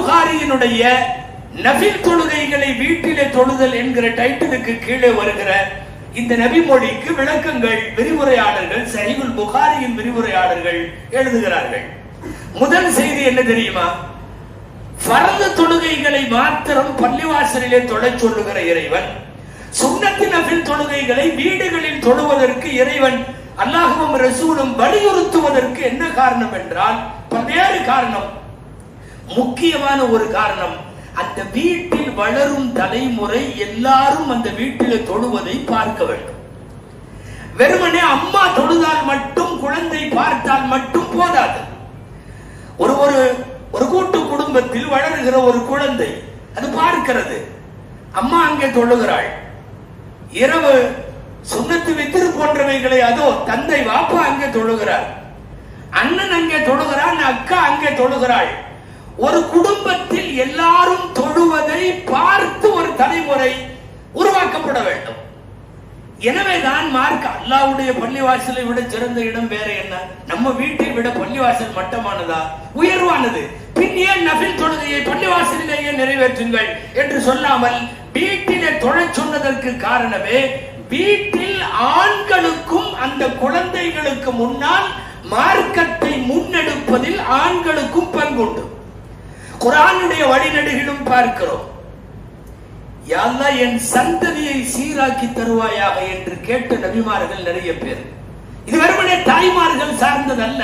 புகாரியினுடைய நபில் தொழுகைகளை வீட்டிலே தொழுதல் என்கிற டைட்டிலுக்கு கீழே வருகிற இந்த நபி மொழிக்கு விளக்கங்கள் விரிவுரையாளர்கள் சஹீஹுல் புகாரியின் விரிவுரையாளர்கள் எழுதுகிறார்கள். முதல் செய்தி என்ன தெரியுமா? ஃபர்து தொழுகைகளை மாத்திரம் பள்ளிவாசலிலே தொழச் சொல்லுகிற இறைவன் சுன்னத்து நபில் தொழுகைகளை வீடுகளில் தொழுவதற்கு இறைவன் அல்லாஹ்வும் ரசூலும் வலியுறுத்துவதற்கு என்ன காரணம் என்றால் பல்வேறு காரணம். முக்கியமான ஒரு காரணம், அந்த வீட்டில் வளரும் தலைமுறை எல்லாரும் அந்த வீட்டில் தொழுவதை பார்க்க வேண்டும். வெறுமனே அம்மா தொழுதால் மட்டும் குழந்தை பார்த்தால் மட்டும் போதாது. ஒரு கூட்டு குடும்பத்தில் வளருகிற ஒரு குழந்தை அது பார்க்கிறது, அம்மா அங்கே தொழுகிறாள், இரவு சுன்னத்து வித்திரு போன்றவைகளை அதோ தந்தை வாப்பா அங்கே தொழுகிறார், அண்ணன் அங்கே தொழுகிறான், அக்கா அங்கே தொழுகிறாள். ஒரு குடும்பத்தில் எல்லாரும் தொழுவதை பார்த்து ஒரு தலைமுறை உருவாக்கப்பட வேண்டும். எனவேதான் மார்க்க அல்லாஹ்வுடைய பள்ளிவாசலை விட சிறந்த இடம் வேற என்ன? நம்ம வீட்டை விட பள்ளிவாசல் மட்டமானதா, உயர்வானது? பின் ஏன் நபில் தொழுகையை பள்ளிவாசலிலேயே நிறைவேற்றுங்கள் என்று சொல்லாமல் வீட்டிலே தொழச் சொன்னதற்கு காரணமே, வீட்டில் ஆண்களுக்கும் அந்த குழந்தைகளுக்கு முன்னால் மார்க்கத்தை முன்னெடுப்பதில் ஆண்களுக்கும் பங்குண்டு. குர்ஆனுடைய வழிநெடுகிலும் பார்க்கிறோம், யா அல்லாஹ் என் சந்ததியை சீராக்கி தருவாயாக என்று கேட்ட நபிமார்கள் நிறைய பேர். இது வெறுமனே தாய்மார்கள் சார்ந்ததல்ல,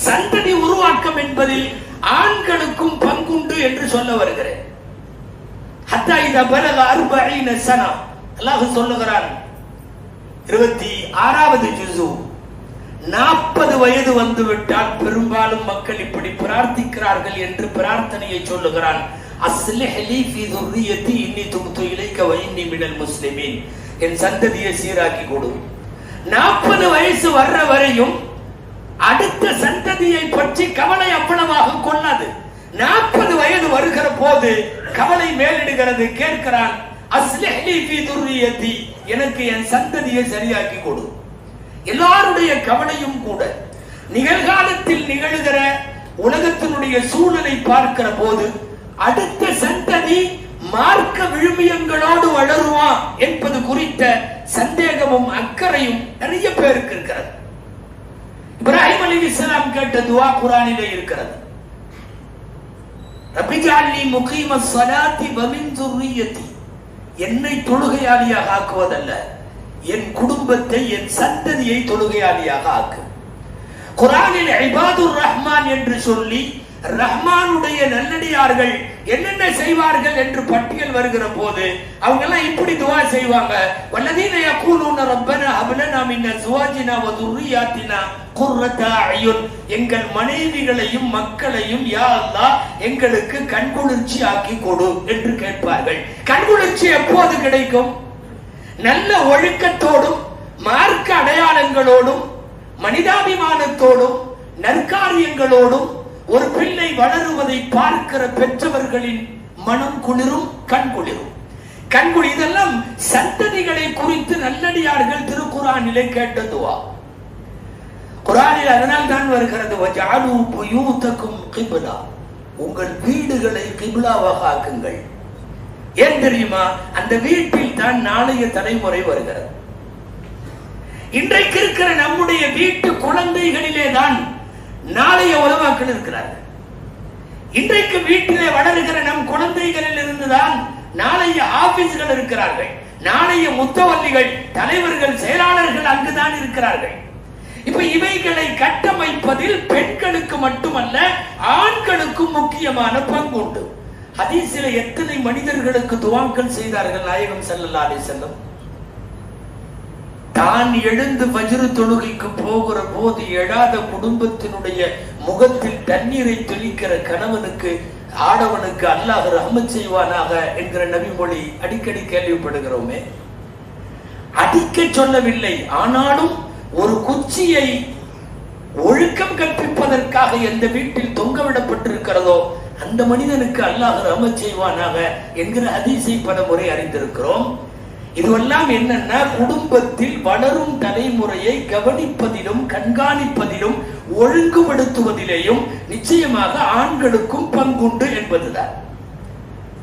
சந்ததி உருவாக்கம் என்பதில் ஆண்களுக்கும் பங்குண்டு என்று சொல்ல வருகிறேன். ஹத்தா இதா பலக 40 சனா, அல்லாஹ் சொல்லுகிறான் 26வது ஜுஸு, 40 வயது வந்துவிட்டால் பெரும்பாலும் மக்கள் இப்படி பிரார்த்திக்கிறார்கள் என்று பிரார்த்தனையை சொல்லுகிறான். அஸ்லிஹ் லீ ஃபீ ذُرِّيَّتِي இன்னி துப்து இலைக வ இன்னி மினல் முஸ்லிமீன், என் சந்ததியை சீராக்கி கொடு. 40 வயசு வர்ற வரையும் அடுத்த சந்ததியை பற்றி கவலை அவ்வளவாக கொள்ளாது. 40 வயது வருகிற போது கவலை மேலிடுகிறது. கேட்கிறான், அஸ்லிஹ் லீ ஃபீ ذُرِّيَّتِي, எனக்கு என் சந்ததியை சரியாக்கி கொடு. எல்லாருடைய கவலையும் கூட நிகழ்காலத்தில் நிகழ்கிற உலகத்தினுடைய சூழலை பார்க்கிற போது அடுத்த சந்ததி மார்க்க விழுமியங்களோடு வளருவா என்பது குறித்த சந்தேகமும் அக்கறையும் நிறைய பேருக்கு இருக்கிறது. இப்ராஹிம் அலைஹிஸ்ஸலாம் கேட்ட துஆ குர்ஆனிலே இருக்கிறது. ரப்பி ஜஅல்னி முகீமஸ் ஸலாத்தி வ மின் ذُرِّيَّتِي, என்னை தொழுகையாளியாக ஆக்குவதல்ல, என் குடும்பத்தை என் சந்ததியை தொழுகையாளியாக ஆக்கு. குர்ஆனில் இபாதுர் ரஹ்மான் என்று சொல்லி ரஹ்மானுடைய நல்லடியார்கள் என்னென்ன செய்வார்கள் என்று பட்டியல் வருகிற போது அவங்க எல்லாம் இப்படி துஆ செய்வாங்க. வல்லதீன யகூலுன ரப்பனா ஹப் லனா மின் அஸ்வாஜினா வ ذُرِّيَّاتِنَا குர்ரத அயுன், எங்கள் மனைவிகளையும் மக்களையும் யா அல்லாஹ் எங்களுக்கு கண்குளிர்ச்சி ஆக்கி கொடு என்று கேட்பார்கள். கண்குளிர்ச்சி எப்போது கிடைக்கும்? நல்ல ஒழுக்கத்தோடும் மார்க்க அடையாளங்களோடும் மனிதாபிமானத்தோடும் நற்காரியங்களோடும் ஒரு பிள்ளை வளருவதை பார்க்கிற பெற்றவர்களின் மனம் குளிரும், கண் குளிரும். கண்குளி இதெல்லாம் சந்ததிகளை குறித்து நல்லடியார்கள் திருக்குர்ஆனிலே கேட்ட துஆ. குர்ஆனில் அதனால் தான் வருகிறது, வஜஅலு புயூதக்கும் கிப்லா, உங்கள் வீடுகளை கிப்லாவாக ஆக்குங்கள். ஏன் தெரியுமா? அந்த வீட்டில் தான் நாளைய தலைமுறை வருகிறது. இன்றைக்கு இருக்கிற நம்முடைய வீட்டு குழந்தைகளிலே தான் நாளைய உலமாக்கள் இருக்கிறார்கள். இன்றைக்கு வீட்டிலே வளருகிற நம் குழந்தைகளில் இருந்துதான் நாளைய ஆபீஸ்கள் இருக்கிறார்கள். நாளைய முத்தவல்லிகள், தலைவர்கள், செயலாளர்கள் அங்குதான் இருக்கிறார்கள். இப்ப இவைகளை கட்டமைப்பதில் பெண்களுக்கு மட்டுமல்ல ஆண்களுக்கும் முக்கியமான பங்கு உண்டு. ஹதீஸிலே எத்தனை மனிதர்களுக்கு துஆக்கள் செய்தார்கள் நாயகம் ஸல்லல்லாஹு அலைஹி வஸல்லம். தான் எழுந்து ஃபஜ்ர் தொழுகைக்கு போகிற போது எழாத குடும்பத்தினுடைய முகத்தில் தண்ணீரை தெளிக்கிற கணவனுக்கு, ஆடவனுக்கு அல்லாஹ் ரஹ்மத் செய்வானாக என்கிற நபி மொழி அடிக்கடி கேள்விப்படுகிறோமே. அடிக்க சொல்லவில்லை, ஆனாலும் ஒரு குச்சியை ஒழுக்கம் கற்பிப்பதற்காக எந்த வீட்டில் தொங்கவிடப்பட்டிருக்கிறதோ அந்த மனிதனுக்கு அல்லாஹ் ரஹ்மத் செய்வானாக என்கிற ஹதீஸை பல முறை அறிந்திருக்கிறோம். இதுவெல்லாம் என்னன்னா குடும்பத்தில் வளரும் தலைமுறையை கவனிப்பதிலும் கண்காணிப்பதிலும் ஒழுங்குபடுத்துவதிலேயும் நிச்சயமாக ஆண்களுக்கும் பங்குண்டு என்பதுதான்.